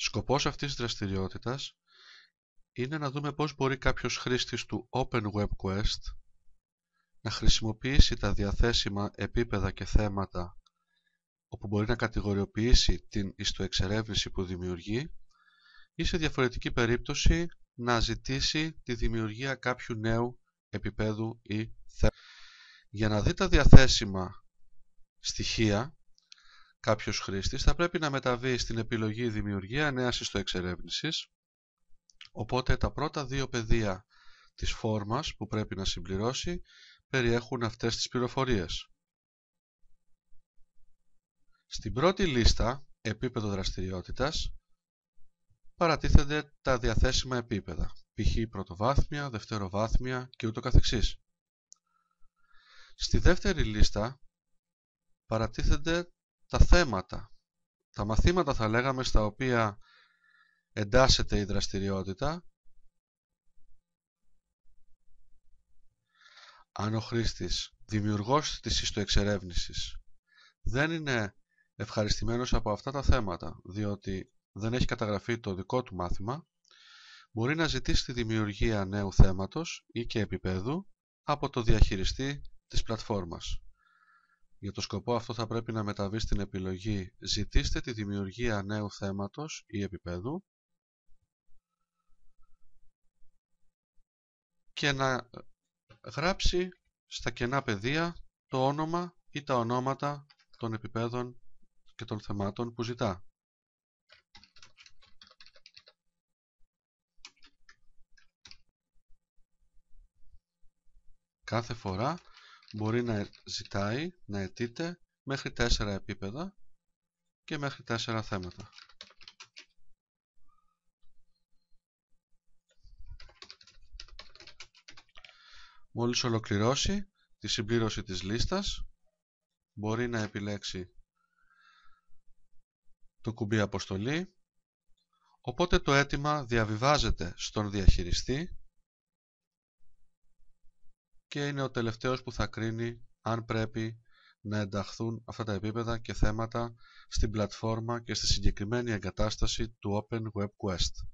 Σκοπός αυτής της δραστηριότητας είναι να δούμε πώς μπορεί κάποιος χρήστης του OpenWebQuest να χρησιμοποιήσει τα διαθέσιμα επίπεδα και θέματα όπου μπορεί να κατηγοριοποιήσει την ιστοεξερεύνηση που δημιουργεί ή σε διαφορετική περίπτωση να ζητήσει τη δημιουργία κάποιου νέου επίπεδου ή θέματος. Για να δει τα διαθέσιμα στοιχεία κάποιος χρήστης θα πρέπει να μεταβεί στην επιλογή δημιουργία νέας ιστοεξερεύνησης, οπότε τα πρώτα δύο πεδία της φόρμας που πρέπει να συμπληρώσει περιέχουν αυτές τις πληροφορίες. Στην πρώτη λίστα, επίπεδο δραστηριότητας, παρατίθενται τα διαθέσιμα επίπεδα, π.χ. πρωτοβάθμια, δευτεροβάθμια και ούτω καθεξής. Στη δεύτερη λίστα παρατίθενται τα θέματα, τα μαθήματα θα λέγαμε στα οποία εντάσσεται η δραστηριότητα. Αν ο χρήστης, δημιουργός της ιστοεξερεύνησης, δεν είναι ευχαριστημένος από αυτά τα θέματα, διότι δεν έχει καταγραφεί το δικό του μάθημα, μπορεί να ζητήσει τη δημιουργία νέου θέματος ή και επίπεδου από το διαχειριστή της πλατφόρμας. Για το σκοπό αυτό θα πρέπει να μεταβεί στην επιλογή «Ζητήστε τη δημιουργία νέου θέματος ή επίπεδου» και να γράψει στα κενά πεδία το όνομα ή τα ονόματα των επιπέδων και των θεμάτων που ζητά. Κάθε φορά μπορεί να ζητάει, να αιτείται μέχρι 4 επίπεδα και μέχρι 4 θέματα. Μόλις ολοκληρώσει τη συμπλήρωση της λίστας, μπορεί να επιλέξει το κουμπί αποστολή, οπότε το αίτημα διαβιβάζεται στον διαχειριστή και είναι ο τελευταίος που θα κρίνει αν πρέπει να ενταχθούν αυτά τα επίπεδα και θέματα στην πλατφόρμα και στη συγκεκριμένη εγκατάσταση του OpenWebQuest.